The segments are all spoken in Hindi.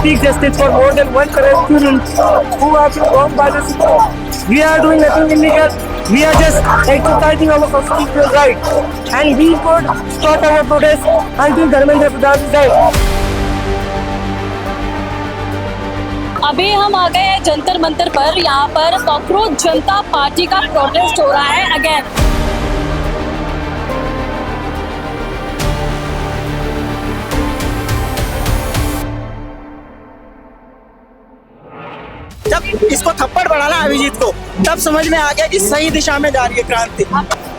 Seek justice for more than 1 crore students who have been wronged by the system. We are doing nothing illegal. We are just exercising our constitutional rights, and we could start our protest until Dharmendra Pradhan is dead. अभी हम आ गए हैं जंतर मंतर पर। यहाँ पर कॉकरोच जनता पार्टी का प्रोटेस्ट हो रहा है अगेन। जब इसको थप्पड़ पड़ा ना अभिजीत को, तब समझ में आ गया कि सही दिशा में जा रही है क्रांति।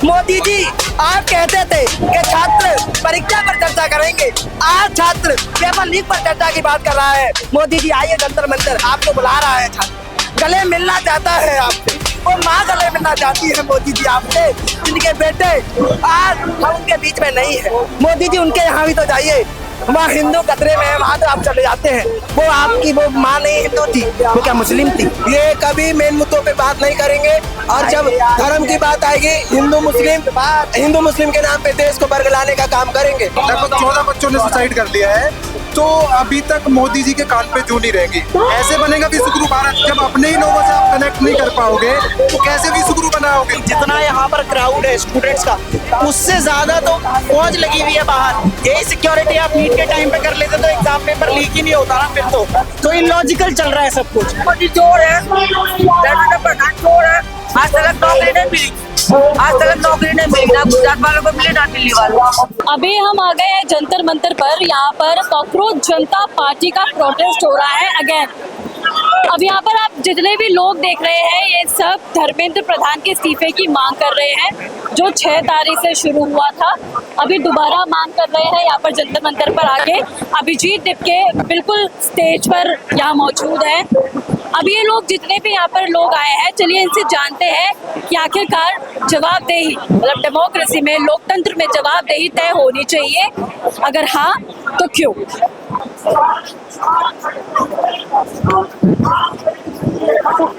मोदी जी आप कहते थे कि छात्र परीक्षा पर चर्चा करेंगे, आज छात्र पेपर लीक पर चर्चा की बात कर रहा है। मोदी जी आइए जंतर मंतर, आपको बुला रहा है छात्र, गले मिलना चाहता है आपसे, वो माँ गले मिलना चाहती है मोदी जी आपसे, जिनके बेटे आज हम उनके बीच में नहीं है। मोदी जी उनके यहाँ भी तो जाइए, वहाँ हिंदू खतरे में है, वहाँ तो आप चले जाते हैं। वो आपकी वो माँ नहीं हिंदू थी, वो क्या मुस्लिम थी। ये कभी मेन मुद्दों पे बात नहीं करेंगे, और जब धर्म की बात आएगी हिंदू मुस्लिम के नाम पे देश को बरगलाने का काम करेंगे। लगभग 14 बच्चों ने सुसाइड कर लिया है, तो अभी तक मोदी जी के कान पे जू नहीं रहेगी। ऐसे बनेगा विश्वगुरु भारत। जब अपने ही लोगों से आप कनेक्ट नहीं कर पाओगे तो कैसे विश्वगुरु बनाओगे। जितना यहाँ पर क्राउड है स्टूडेंट्स का, उससे ज्यादा तो फौज लगी हुई है बाहर। यही सिक्योरिटी आप नीट के टाइम पे कर लेते तो एग्जाम पेपर लीक ही नहीं होता ना। फिर तो इलॉजिकल चल रहा है सब कुछ। चोर है, चोर है। आज तक नौकरी नहीं मिली, आज तक नौकरी नहीं मिली, ना गुजरात वालों को मिली ना दिल्ली वालों को। अभी हम आ गए हैं जंतर मंतर पर। यहाँ पर कॉकरोच जनता पार्टी का प्रोटेस्ट हो रहा है अगेन। अब यहाँ पर आप जितने भी लोग देख रहे हैं, ये सब धर्मेंद्र प्रधान के इस्तीफे की मांग कर रहे हैं, जो 6 तारीख से शुरू हुआ था। अभी दोबारा मांग कर रहे हैं यहाँ पर जंतर मंतर पर आके। अभिजीत दिपके बिल्कुल स्टेज पर यहाँ मौजूद है। अब ये लोग जितने भी यहाँ पर लोग आए हैं, चलिए इनसे जानते हैं कि आखिरकार जवाबदेही, मतलब डेमोक्रेसी में, लोकतंत्र में जवाबदेही तय होनी चाहिए, अगर हाँ तो क्यों।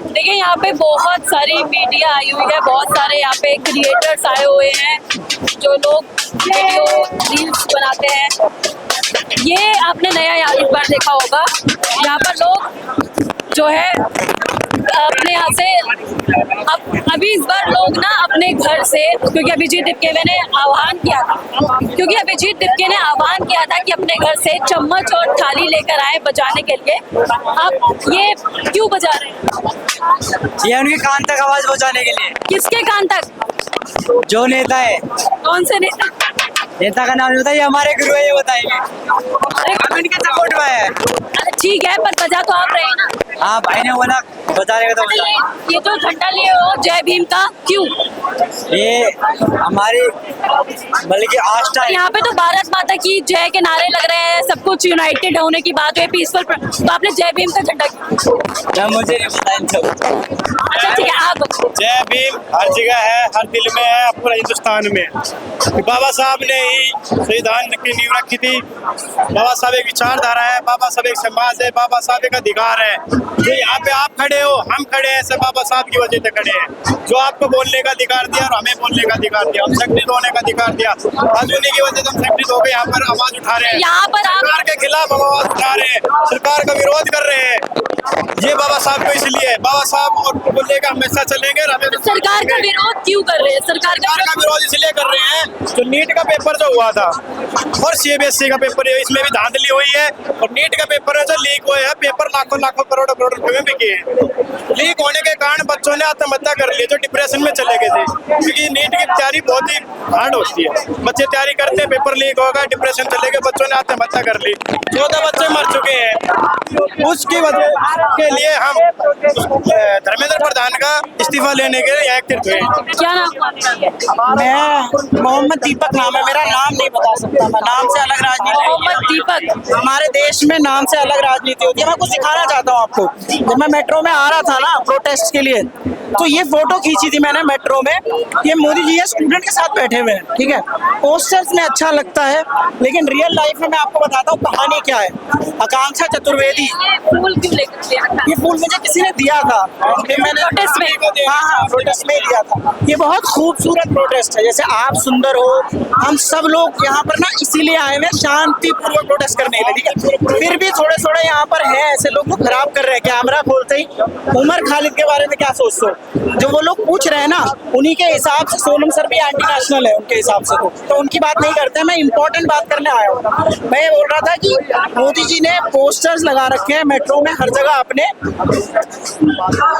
देखिए यहाँ पे बहुत सारी मीडिया आई हुई है, बहुत सारे यहाँ पे क्रिएटर्स आए हुए हैं, जो लोग वीडियो रील्स बनाते हैं। ये आपने नया इस बार देखा होगा, यहाँ पर लोग जो है अपने यहाँ से अभी इस बार लोग ना अपने घर से, क्योंकि अभिजीत दिपके ने आह्वान किया था, कि अपने घर से चम्मच और थाली लेकर आए बजाने के लिए। आप ये क्यों बजा रहे हैं? ये उनके कान तक आवाज पहुंचाने के लिए। किसके कान तक? जो नेता है। कौन से नेता? नेता का नाम नहीं बताइए, हमारे गुरु है, ये बताएंगे। हम इनके सपोर्ट में है। ठीक है, पर बजा तो आप रहे ना। हाँ भाई ने बोला बताने का, तो ये तो झंडा लिए हो जय भीम का, क्यों? ये हमारी बल्कि आस्था है। यहाँ पे तो भारत माता की जय के नारे लग रहे हैं, सब कुछ यूनाइटेड होने की बात है, पीसफुल, तो आपने जय भीम का झंडा क्यों? मुझे नहीं पता। अच्छा ठीक है, आप जय भीम हर जगह है, हर दिल में है, पूरा हिंदुस्तान में। बाबा साहब ने ही संविधान की नींव रखी थी। बाबा साहब एक विचारधारा है, बाबा साहब एक समाज है, बाबा साहब एक अधिकार है। जो यहाँ पे आप खड़े हो, हम खड़े हैं, सब बाबा साहब की वजह से खड़े हैं। जो आपको बोलने का अधिकार दिया और हमें बोलने का अधिकार दिया, हम संगठित होने का अधिकार दिया, आज उन्हीं की वजह से हम संगठित होकर यहाँ पर आवाज उठा रहे हैं। यहाँ पर सरकार के खिलाफ आवाज उठा रहे हैं, सरकार का विरोध कर रहे हैं। ये बाबा साहब को इसलिए, बाबा साहब और बोलने का हमेशा चलेंगे। सरकार का विरोध क्यों कर रहे हैं? सरकार का विरोध इसलिए कर रहे हैं, जो नीट का पेपर जो हुआ था और सीबीएसई का पेपर है, इसमें भी धांधली हुई है। और नीट का पेपर है जो लीक हुए हैं, पेपर लाखों लाखों करोड़ों रुपए में बिके हैं। लीक होने के कारण बच्चों ने आत्महत्या कर ली, जो डिप्रेशन में चले गए थे, क्योंकि नीट की तैयारी बहुत ही हार्ड होती है। बच्चे तैयारी करते हैं, पेपर लीक होगा, डिप्रेशन चले गए, बच्चों ने आत्महत्या कर ली, 14 बच्चे मर चुके हैं। उसकी वजह के लिए हम धर्मेंद्र प्रधान का इस्तीफा इस्तीफा लेने के लिए एकत्रित हुए। क्या नाम आपका? मैं मोहम्मद दीपक नाम है मेरा, नाम नहीं बता सकता मैं, नाम से अलग राजनीति। मोहम्मद दीपक। हमारे देश में नाम से अलग राजनीति होती है। मैं कुछ सिखाना चाहता हूँ आपको। जब मैं मेट्रो में आ रहा था ना प्रोटेस्ट के लिए, तो ये फोटो खींची थी मैंने मेट्रो में। ये मोदी जी स्टूडेंट के साथ बैठे हुए हैं, ठीक है। पोस्टर्स में अच्छा लगता है, लेकिन रियल लाइफ में मैं आपको बताता हूँ कहानी क्या है। आकांक्षा चतुर्वेदी, ये फूल क्यों लेकर के रखा? ये फूल मुझे किसी ने दिया था, मैंने प्रोटेस्ट में? हाँ, प्रोटेस्ट में दिया था। ये बहुत खूबसूरत प्रोटेस्ट है। जैसे आप सुंदर हो, हम सब लोग यहाँ पर ना इसीलिए आए हैं शांति पूर्वक प्रोटेस्ट करने के लिए, ठीक है। फिर भी थोड़े थोड़े यहाँ पर है ऐसे लोग जो खराब कर रहे हैं। कैमरा खोलते ही उमर खालिद के बारे में क्या सोचते हो? जो वो लोग पूछ रहे हैं ना, उन्हीं के हिसाब से सोनम सर भी एंटी नेशनल है उनके हिसाब से, तो उनकी बात नहीं करते हैं। मैं इंपॉर्टेंट बात करने आया हूँ। मैं ये बोल रहा था कि मोदी जी ने पोस्टर्स लगा रखे हैं मेट्रो में हर जगह अपने,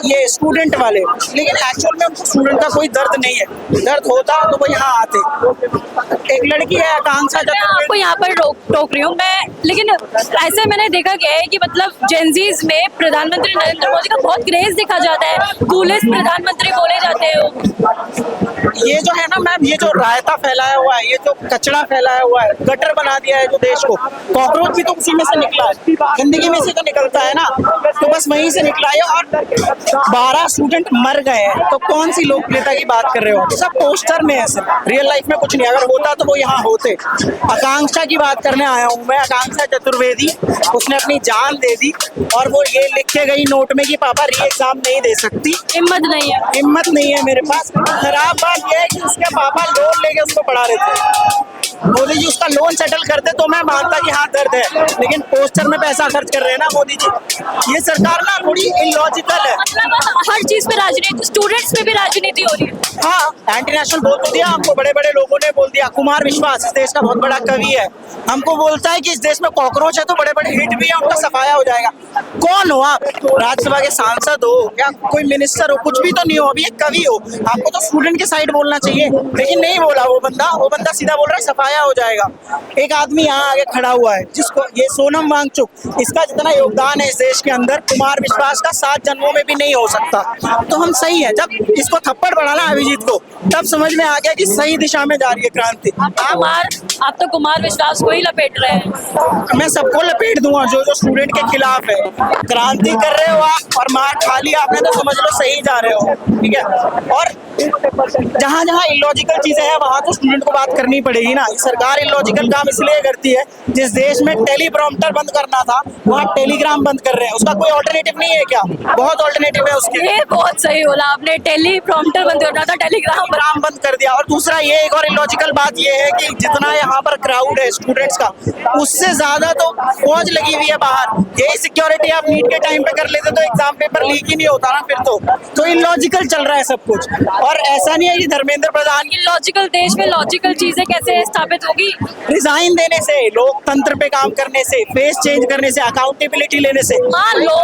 ये स्टूडेंट वाले, लेकिन एक्चुअल में उनको स्टूडेंट का कोई दर्द नहीं है। दर्द होता तो वो यहाँ आते। एक लड़की है आकांक्षा मैं आपको यहाँ पर टोक रही हूँ मैं, लेकिन ऐसे मैंने देखा गया है कि मतलब जेनजीज में प्रधानमंत्री नरेंद्र मोदी का बहुत क्रेज देखा जाता है, कूलेस्ट प्रधानमंत्री बोले जाते हैं। ये जो है ना मैम, ये जो रायता फैलाया हुआ है, ये जो कचरा फैलाया हुआ है, गटर बना दिया है जो देश को। कॉकरोच भी तो उसी में से निकला है, गंदगी में से तो निकलता है ना, तो बस वहीं से निकला है। और 12 स्टूडेंट मर गए हैं, तो कौन सी लोकप्रियता की बात कर रहे हो? सब पोस्टर में है सर, रियल लाइफ में कुछ नहीं। अगर होता तो वो यहाँ होते। आकांक्षा की बात करने आया हूँ मैं, आकांक्षा चतुर्वेदी। उसने अपनी जान दे दी और वो ये लिख के गई नोट में कि पापा री एग्जाम नहीं दे सकती। हिम्मत नहीं है। हिम्मत नहीं है मेरे पास। खराब बात यह है कि उसके पापा लोन लेके उसको पढ़ा रहे थे। मोदी जी उसका लोन सेटल करते तो मैं मानता कि हाँ दर्द है, लेकिन पोस्टर में पैसा खर्च कर रहे हैं ना मोदी जी। ये सरकार ना थोड़ी इलॉजिकल है। मतलब हर चीज पे राजनीति, स्टूडेंट्स पे भी राजनीति हो रही है। हाँ, एंटी नेशनल बोल तो दिया हमको, बड़े बड़े लोगों ने बोल दिया। कुमार विश्वास इस देश का बहुत बड़ा कवि है, हमको बोलता है कि इस देश में कॉकरोच है तो बड़े बड़े हिट भी है, उनका सफाया हो जाएगा। कौन हो आप? राज्यसभा के सांसद हो या कोई मिनिस्टर हो? कुछ भी तो नहीं हो, अभी एक कवि हो। आपको तो स्टूडेंट के साइड बोलना चाहिए, लेकिन नहीं बोला वो बंदा सीधा बोल रहा है सफाया हो जाएगा। एक आदमी यहाँ आगे खड़ा हुआ है जिसको, ये सोनम वांगचुक, इसका जितना योगदान है इस देश के अंदर कुमार विश्वास का 7 जन्मों में भी नहीं हो सकता। तो हम सही है। जब इसको थप्पड़ पड़ा ना अभिजीत को, तब समझ में आ गया कि सही दिशा में जा रही है क्रांति। आप तो कुमार विश्वास को ही लपेट रहे हैं। मैं सबको लपेट दूंगा जो स्टूडेंट के खिलाफ है। क्रांति कर रहे हो आप और मार खा लिया आपने तो समझ लो सही जा रहे हो, ठीक है। और जहाँ जहाँ इलॉजिकल चीजें हैं वहाँ तो स्टूडेंट को बात करनी पड़ेगी ना। सरकार इलॉजिकल काम इसलिए करती है, जिस देश में टेलीप्रॉम्प्टर बंद करना था वहाँ टेलीग्राम बंद कर रहे हैं। उसका कोई ऑल्टरनेटिव नहीं है क्या? बहुत ऑल्टरनेटिव है उसके। ये बहुत सही बोला आपने, टेलीप्रॉम्प्टर बंद करना था, टेलीग्राम बंद कर दिया। और दूसरा ये एक और इलॉजिकल बात ये है कि जितना यहाँ पर क्राउड है स्टूडेंट्स का, उससे ज्यादा तो फौज लगी हुई है बाहर। यही सिक्योरिटी आप नीट के टाइम पे कर लेते तो एग्जाम पेपर लीक ही नहीं होता ना फिर तो इलॉजिकल चल रहा है सब कुछ। और ऐसा नहीं है कि धर्मेंद्र प्रधान की लॉजिकल देश में लॉजिकल चीजें कैसे स्थापित होगी? रिजाइन देने से, लोकतंत्र पे काम करने से, फेस चेंज करने से, अकाउंटेबिलिटी लेने से। मान लो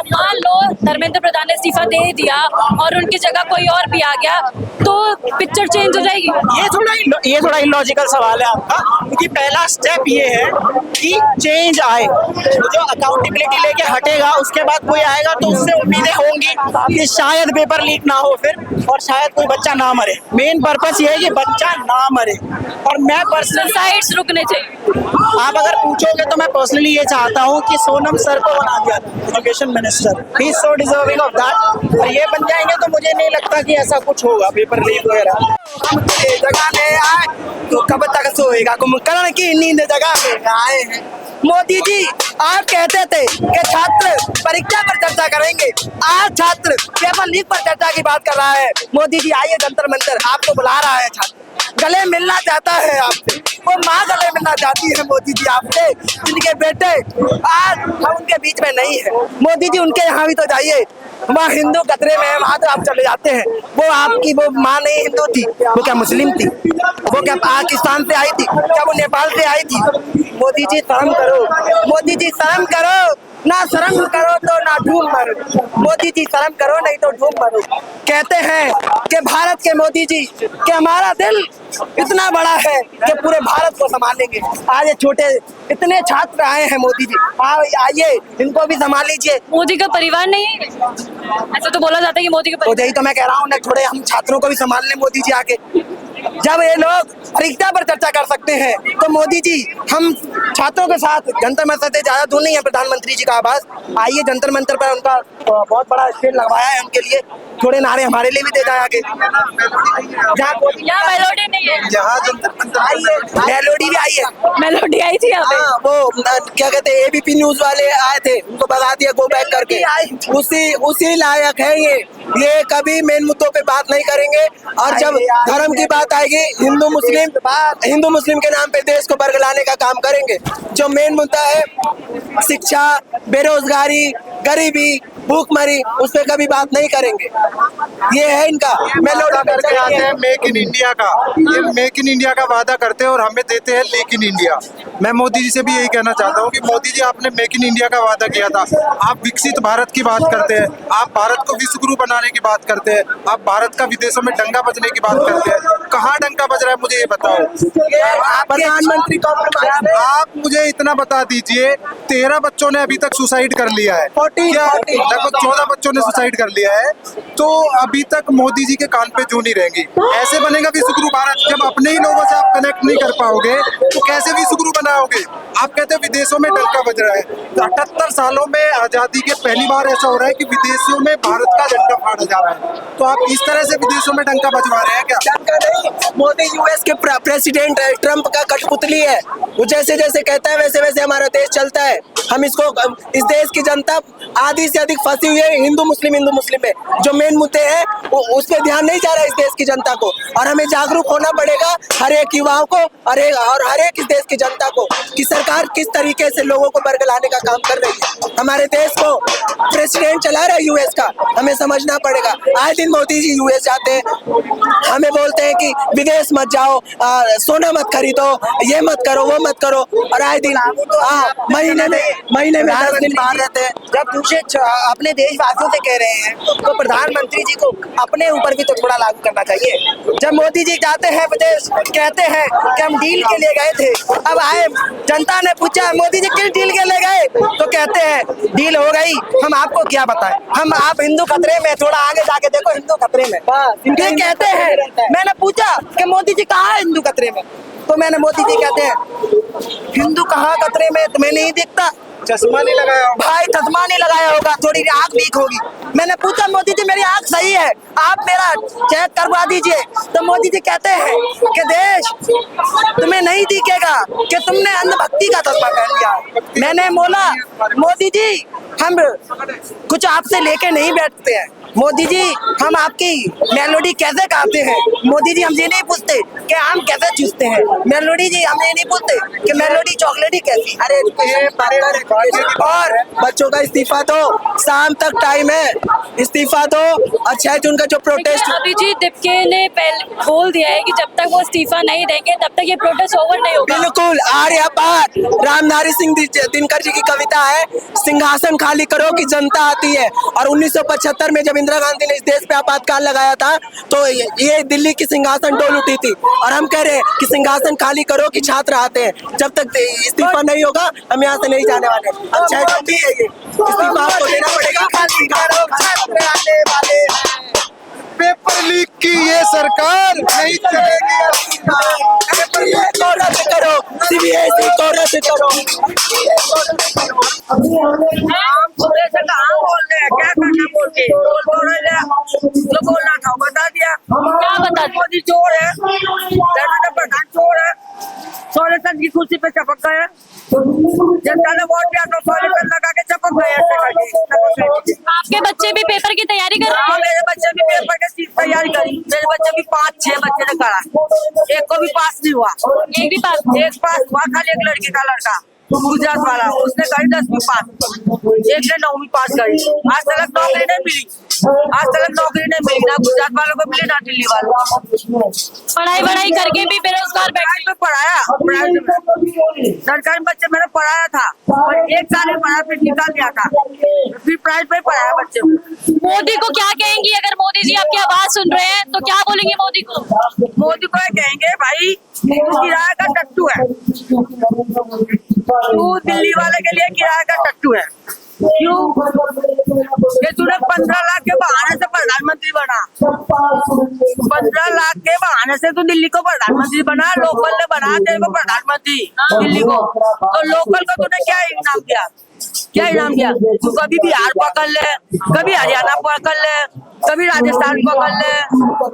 धर्मेंद्र प्रधान ने इस्तीफा दे दिया और उनकी जगह कोई और भी आ गया तो पिक्चर चेंज हो जाएगी। ये थोड़ा इलॉजिकल सवाल है आपका, क्योंकि पहला स्टेप ये है कि चेंज आए। जो अकाउंटेबिलिटी लेके हटेगा उसके बाद कोई आएगा तो उससे उम्मीदें होंगी कि शायद पेपर लीक ना हो फिर, और शायद कोई बच्चा ना मरे। मेन पर्पस ये है कि बच्चा ना मरे। और मैं पर्सनली सुसाइड्स रुकने चाहिए। आप अगर पूछोगे तो मैं पर्सनली ये चाहता हूँ कि सोनम सर को बना दिया education minister, he is so deserving of that. और ये बन जाएंगे तो मुझे नहीं लगता कि ऐसा कुछ होगा पेपर लीक वगैरह। जगाने आए तो कब तक सोएगा, कुंभकर्ण की नींद जगाने आए हैं। मोदी जी आप कहते थे कि छात्र परीक्षा पर चर्चा करेंगे, आज छात्र पेपर लीक पर चर्चा की बात कर रहा है। मोदी जी आइए जंतर मंतर, आपको बुला रहा है छात्र, गले मिलना चाहता है आपसे, वो माँ गले मिलना चाहती है मोदी जी आपसे, जिनके बेटे आज हम उनके बीच में नहीं है। मोदी जी उनके यहाँ भी तो जाइए, वहाँ हिंदू खतरे में है, वहाँ तो आप चले जाते हैं। वो आपकी वो माँ नहीं हिंदू थी, वो क्या मुस्लिम थी? वो क्या पाकिस्तान से आई थी? क्या वो नेपाल से आई थी? मोदी जी शर्म करो, मोदी जी शर्म करो, ना शर्म करो तो ना ढूंढ मरो। मोदी जी शर्म करो नहीं तो ढूंढ मरो। कहते हैं कि भारत के मोदी जी कि हमारा दिल इतना बड़ा है कि पूरे भारत को संभालेंगे। आज ये छोटे इतने छात्र आए हैं मोदी जी, आइए इनको भी संभाल लीजिए। मोदी का परिवार नहीं है, ऐसा तो बोला जाता है कि मोदी का तो यही तो मैं कह रहा हूँ ना, थोड़े हम छात्रों को भी संभाल लें मोदी जी आके। जब ये लोग परीक्षा पर चर्चा कर सकते हैं तो मोदी जी हम छात्रों के साथ जंतर मंतर से ज्यादा दूर नहीं है प्रधानमंत्री जी का आवास। आइए जंतर मंतर पर उनका बहुत बड़ा स्टेज लगवाया है उनके लिए, थोड़े नारे हमारे लिए भी दे जाए आगे। यहाँ मेलोडी नहीं है, यहाँ जंतर मंतर आइए मेलोडी भी आई है। मेलोडी आई थी यहाँ पे। हाँ, वो क्या कहते हैं एबीपी न्यूज वाले आए थे, उनको भगा दिया गो बैक करके। उसी लायक है ये कभी मेन मुद्दों पे बात नहीं करेंगे। और जब धर्म की बात आएगी हिंदू मुस्लिम के नाम पे देश को बरगलाने का काम करेंगे। जो मेन मुद्दा है शिक्षा, बेरोजगारी, गरीबी, भूखमरी, उस पर कभी बात नहीं करेंगे। ये है इनका वादा करके आते हैं मेक इन इंडिया का। ये मेक इन इंडिया का वादा करते हैं और हमें देते हैं लेक इन इंडिया। मैं मोदी जी से भी यही कहना चाहता हूँ कि मोदी जी आपने मेक इन इंडिया का वादा किया था, आप विकसित भारत की बात करते हैं, आप भारत को विश्व गुरु बनाने की बात करते हैं, आप भारत का विदेशों में डंका बजने की बात करते हैं। कहाँ डंका बज रहा है मुझे ये बताओ। प्रधानमंत्री आप मुझे इतना बता दीजिए, 13 बच्चों ने अभी तक सुसाइड कर लिया है, क्या लगभग 14 बच्चों ने सुसाइड कर लिया है, तो अभी तक मोदी जी के कान पे जू नहीं रहेंगी। ऐसे बनेगा विश्व गुरु भारत जब अपने ही लोगों से आप कनेक्ट नहीं कर पाओगे तो कैसे विश्व गुरु बनाओगे। आप कहते हैं विदेशों में डंका बज रहा है, 78 सालों में आजादी के पहली बार ऐसा हो रहा है कि विदेशों में भारत का झंडा फाड़ा जा रहा है, तो आप इस तरह से विदेशों में डंका बजवा रहे हैं क्या। डंका नहीं, मोदी यूएस के प्रेसिडेंट है, ट्रम्प का कठपुतली है। वो जैसे जैसे कहता है वैसे वैसे हमारा देश चलता है। हम इसको इस देश की जनता आधी से अधिक फंसी हुई है हिंदू मुस्लिम में। जो मेन मुद्दे हैं उस पर ध्यान नहीं जा रहा है इस देश की जनता को। और हमें जागरूक होना पड़ेगा हर एक युवाओं को और हर एक इस देश की जनता को कि सरकार किस तरीके से लोगों को बरगलाने का काम कर रही है। हमारे देश को प्रेसिडेंट चला रहा है यूएस का, हमें समझना पड़ेगा। आए दिन मोदी जी यूएस जाते हैं, हमें बोलते हैं कि विदेश मत जाओ, सोना मत खरीदो, ये मत करो वो मत करो, और आए दिन महीने में 10 दिन बाहर रहते हैं। जब दूसरे अपने देशवासियों से कह रहे हैं तो प्रधानमंत्री जी को अपने ऊपर भी तो थोड़ा लागू करना चाहिए। जब मोदी जी जाते हैं विदेश कहते हैं कि हम डील के लिए गए थे, अब आए जनता ने पूछा मोदी जी किस डील के लिए गए, तो कहते हैं डील हो गई, हम आपको क्या बताएं, आप हिंदू खतरे में, थोड़ा आगे जाके देखो हिंदू खतरे में, ये कहते हैं। मैंने पूछा कि मोदी जी कहाँ है हिंदू खतरे में, तो मैंने मोदी जी कहते हैं हिंदू कहाँ खतरे में, तुम्हें नहीं दिखता, चश्मा नहीं लगाया भाई, चश्मा नहीं लगाया होगा, थोड़ी आंख वीक होगी। मैंने पूछा मोदी जी मेरी आंख सही है, आप मेरा चेक करवा दीजिए, तो मोदी जी कहते हैं कि देश तुम्हें नहीं दिखेगा कि तुमने अंधभक्ति का चश्मा पहन लिया। मैंने बोला मोदी जी हम कुछ आपसे लेके नहीं बैठते हैं, मोदी जी हम आपकी मेलोडी कैसे गाते हैं, मोदी जी हम ये नहीं पूछते कि आम कैसे चूसते हैं, मेलोडी जी हम ये नहीं पूछते कि मेलोडी चॉकलेटी कैसी। अरे और बच्चों का इस्तीफा दो, शाम तक टाइम है, इस्तीफा दो। और 6 जून का जो प्रोटेस्ट, अभिजीत दिपके ने पहले बोल दिया है कि जब तक वो इस्तीफा नहीं देंगे तब तक ये प्रोटेस्ट ओवर नहीं होगा। बिल्कुल आर्यपाठ रामधारी सिंह दिनकर जी की कविता है, सिंहासन खाली करो कि जनता आती है। और 1975 में जब इंदिरा गांधी ने इस देश पे आपातकाल लगाया था तो ये दिल्ली की सिंहासन डोल उठी थी, और हम कह रहे हैं कि सिंहासन खाली करो कि छात्र आते हैं। जब तक इस्तीफा नहीं होगा हम यहाँ से नहीं जाने वाले। अच्छा है ये इस्तीफा आपको देना पड़ेगा, छात्र आने वाले पेपर लीक की ये सरकार नहीं चलेगी। पेपर लीक को रद्द करो, सीबीएसई को रद्द करो। हम खुद से कहाँ बोल रहे हैं, क्या करना बोल के बोल रहे हैं, जो बोलना था बता दिया। क्या बता दिया? मोदी चोर है, प्रधान चोर है, सोरेसन की कुर्सी पे चपक गए, जनता ने वोट दिया तो सोरेसन लगा के चपक गए। आपके बच्चे भी पेपर की तैयारी कर रहे हाँ, हैं? मेरे बच्चे भी पेपर की तैयारी करी, मेरे बच्चे भी 5-6 बच्चे ने करा, एक को भी पास नहीं हुआ। एक भी पास? एक पास हुआ, खाली एक लड़की का लड़का गुजरात वाला, उसने करी 10वीं पास, एक ने 9वीं पास करी। आज तक नौकरी नहीं मिली। आज तक नौकरी नहीं मिली, ना गुजरात वालों को मिली ना दिल्ली वालों को। पढ़ाई करके भी बेरोजगार बैठे। में पढ़ाया सरकारी बच्चे मैंने पढ़ाया था, और 1 साल ही पढ़ाया फिर निकाल दिया था, फिर प्राइवेट में पढ़ाया बच्चे को। मोदी को क्या कहेंगी? अगर मोदी जी आपकी आवाज सुन रहे हैं तो क्या बोलेंगे मोदी को? मोदी को ये कहेंगे, भाई तू किराए का टट्टू है, तू दिल्ली वाले के लिए किराए का टट्टू है। क्यों? कि तूने 15 लाख के बहाने से प्रधानमंत्री बना, 15 लाख के बहाने से तू दिल्ली को प्रधानमंत्री बना, लोकल ने बना तेरे को प्रधानमंत्री दिल्ली को। तो लोकल को तूने क्या इनाम दिया? क्या इनाम दिया? तू कभी बिहार पकड़ ले, कभी हरियाणा पकड़ ले, कभी राजस्थान पकड़ ले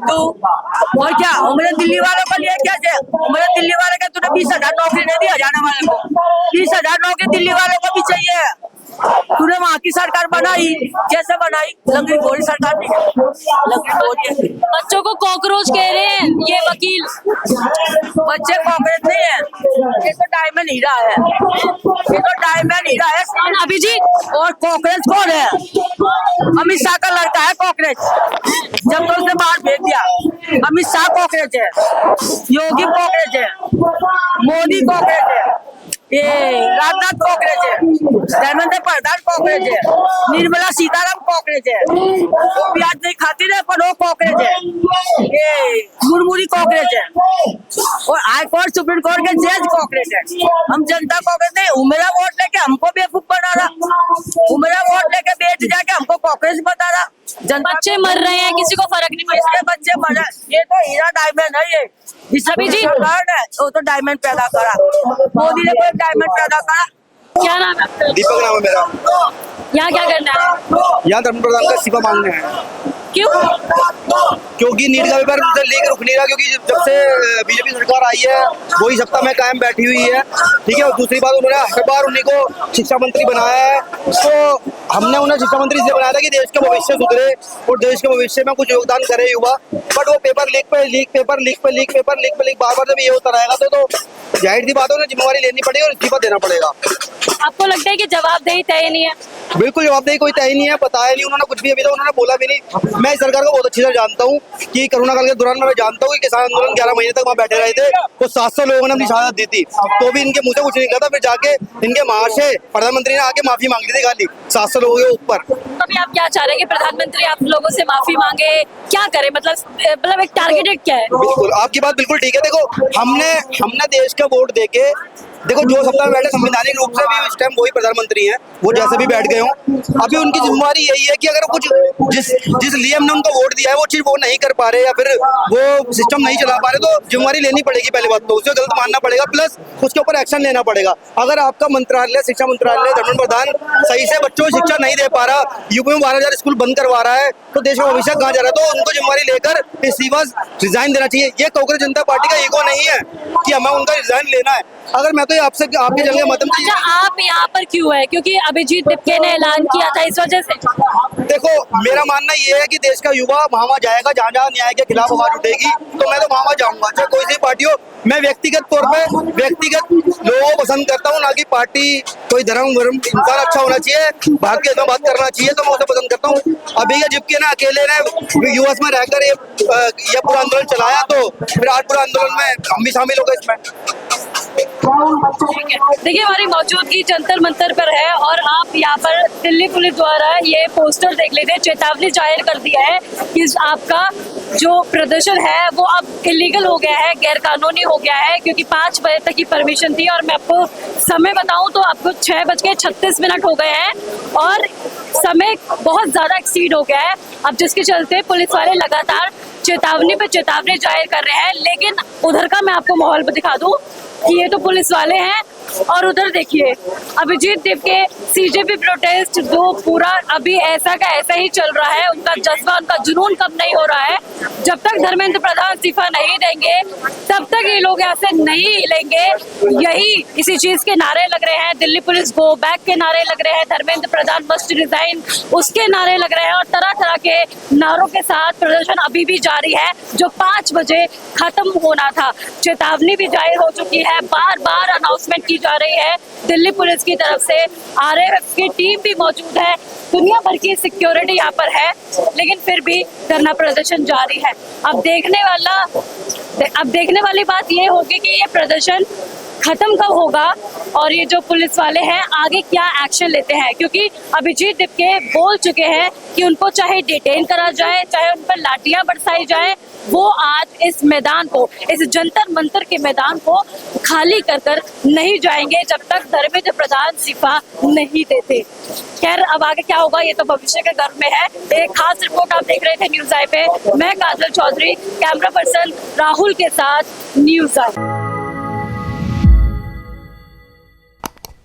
तू, और क्या मेरे दिल्ली वालों को लिए क्या है? मेरे दिल्ली वाले का तूने 20,000 नौकरी नहीं दी हरियाणा वाले को, 20,000 नौकरी दिल्ली वालों को भी चाहिए। तूने वहाँ की सरकार बनाई, कैसे बनाई? लंगड़ी घोड़ी सरकार नहीं, लंगड़ी घोड़ी। बच्चों को कॉकरोच कह रहे हैं ये वकील। बच्चे कॉकरोच नहीं है, ये तो डायमंड हीरा है, ये तो डायमंड हीरा है। अभिजीत, और कॉकरोच कौन है? अमित शाह का लड़का है कॉकरोच, जब तो उसने बाहर भेज दिया। अमित शाह कॉकरोच है, योगी कॉकरोच है, मोदी कॉकरोच है, ये राजनाथ कॉकरोच है, धर्मेंद्र प्रधान कॉकरोच है, निर्मला सीताराम कॉकरोच है, वो प्याज नहीं खाती रहे पर वो कॉकरोच है, ये मुरमुरी कॉकरोच है, और हाई कोर्ट सुप्रीम कोर्ट के जज कॉकरोच है। हम जनता कॉकरोच नहीं, मेरा वोट लेके हमको बेवकूफ बना रहा, मेरा वोट लेके बेच जाके हमको कॉकरोच बता रहा। बच्चे मर रहे हैं, किसी को फर्क नहीं पड़ रहा। इसके बच्चे मर रहे, ये तो हीरा डायमंड है, ये अभी जी सरकार है वो तो डायमंड पैदा करा, मोदी ने कोई डायमंड पैदा करा। क्या नाम है आपका? दीपक नाम है मेरा। यहाँ क्या करना है? यहाँ धर्मेंद्र प्रधान का इस्तीफा मांगने हैं। क्यों? क्योंकि नीट का पेपर लीक रुक नहीं रहा, क्योंकि जब से बीजेपी सरकार आई है वही सत्ता में कायम बैठी हुई है। ठीक है, और दूसरी बात उन्होंने हर बार उन्हीं को शिक्षा मंत्री बनाया है, तो हमने उन्हें शिक्षा मंत्री इसलिए बनाया था कि देश का भविष्य सुधरे और देश के भविष्य में कुछ योगदान करे युवा। बट वो पेपर लीक पे बार बार जब ये होता रहेगा तो जाहिर सी बात है उन्हें जिम्मेवारी लेनी पड़ेगी और इस्तीफा देना पड़ेगा। आपको लगता है कि जवाबदेही तय नहीं है? बिल्कुल जवाबदेही कोई तय नहीं है, बताया नहीं उन्होंने कुछ भी, अभी तक उन्होंने बोला भी नहीं। मैं इस सरकार को बहुत अच्छी तरह जानता हूँ कि कोरोना काल के दौरान मैं जानता हूँ कि किसान आंदोलन 11 महीने तक वहाँ बैठे रहे थे, तो 700 लोगों ने अपनी शहादत दी थी, तो भी इनके मुंह से कुछ नहीं निकला था। फिर जाके इनके महाशय प्रधानमंत्री ने आके माफी मांग ली थी खाली 700 लोगों के ऊपर। अभी आप क्या चाह रहे हैं कि प्रधानमंत्री आप लोगों से माफी मांगे, क्या करे? मतलब एक टारगेटेड क्या है? बिल्कुल आपकी बात बिल्कुल ठीक है। देखो हमने देश का वोट देके, देखो जो सत्ता में बैठे संवैधानिक रूप से भी इस टाइम वही प्रधानमंत्री हैं, वो जैसे भी बैठ गए हों, अभी उनकी जिम्मेवारी यही है कि अगर कुछ जिस लिए हमने उनको वोट दिया है वो चीज वो नहीं कर पा रहे या फिर वो सिस्टम नहीं चला पा रहे, तो जिम्मेवारी लेनी पड़ेगी। पहले बात तो उसे गलत मानना पड़ेगा, प्लस उसके ऊपर एक्शन लेना पड़ेगा। अगर आपका मंत्रालय, शिक्षा मंत्रालय, धर्मेंद्र प्रधान सही से बच्चों को शिक्षा नहीं दे पा रहा, यूपी में 12,000 स्कूल बंद करवा रहा है, तो देश का भविष्य कहाँ जा रहा है? तो उनको जिम्मेवारी लेकर इस्तीफा रिजाइन देना चाहिए। ये कांग्रेस जनता पार्टी का ईगो नहीं है कि हमें उनका रिजाइन लेना है। अगर मैं तो आपसे आपके जगह मदद। अच्छा, आप यहाँ पर क्यों है? क्योंकि अभिजीत दिपके ने ऐलान किया था, इस वजह से? देखो मेरा मानना ये है कि देश का युवा वहाँ जाएगा जहाँ जहाँ न्याय के खिलाफ आवाज उठेगी, तो मैं तो वहाँ जाऊंगा, चाहे कोई सी पार्टी हो। मैं व्यक्तिगत तौर पे व्यक्तिगत लोगों को पसंद करता हूँ, ना कि पार्टी। कोई धर्म इंसान अच्छा होना चाहिए, भारत के हित में बात करना चाहिए, तो मैं उसे पसंद करता हूँ। अभी ये जिपके ना अकेले ने यूएस में रहकर ये पूरा आंदोलन चलाया, तो फिर आज पूरा आंदोलन में हम भी शामिल हो गए इसमें। देखिए, हमारी मौजूदगी जंतर मंतर पर है और आप यहाँ पर दिल्ली पुलिस द्वारा ये पोस्टर देख लेते हैं, चेतावनी जाहिर कर दिया है कि आपका जो प्रदर्शन है वो अब इलीगल हो गया है, गैर कानूनी हो गया है, क्योंकि 5 बजे तक की परमिशन थी। और मैं आपको समय बताऊं तो आपको 6:36 हो गए हैं और समय बहुत ज्यादा एक्सीड हो गया है, अब जिसके चलते पुलिस वाले लगातार चेतावनी पे चेतावनी जाहिर कर रहे हैं। लेकिन उधर का मैं आपको माहौल दिखा दूं कि ये तो पुलिस वाले हैं और उधर देखिए अभिजीत दिपके सीजेपी प्रोटेस्ट जो पूरा अभी ऐसा का ऐसा ही चल रहा है। उनका जज्बा, उनका जुनून कम नहीं हो रहा है। जब तक धर्मेंद्र प्रधान इस्तीफा नहीं देंगे तब तक ये लोग यहाँ से नहीं हिलेंगे। यही इसी चीज के नारे लग रहे हैं, दिल्ली पुलिस गो बैक के नारे लग रहे हैं, Dharmendra Pradhan must resign line, उसके नारे लग रहे हैं और तरह तरह के नारों के साथ प्रदर्शन अभी भी जारी है, जो 5 बजे खत्म होना था। चेतावनी भी जाहिर हो चुकी है, बार बार अनाउंसमेंट की जा रही है दिल्ली पुलिस की तरफ से, आरएएफ की टीम भी मौजूद है, दुनिया भर की सिक्योरिटी यहाँ पर है, लेकिन फिर भी धरना प्रदर्शन जारी है। अब देखने वाली बात ये होगी कि ये प्रदर्शन खत्म कब होगा और ये जो पुलिस वाले हैं आगे क्या एक्शन लेते हैं, क्योंकि अभिजीत दिपके बोल चुके हैं कि उनको चाहे डिटेन करा जाए, चाहे उन पर लाठियां बरसाई जाए, वो आज इस मैदान को, इस जंतर मंतर के मैदान को खाली कर नहीं जाएंगे जब तक धर्मेंद्र प्रधान इस्तीफा नहीं देते। खैर अब आगे क्या होगा ये तो भविष्य के गर्भ में है। एक खास रिपोर्ट आप देख रहे थे न्यूज़ आई पे, मैं काजल चौधरी, कैमरा पर्सन राहुल के साथ न्यूज़ आई।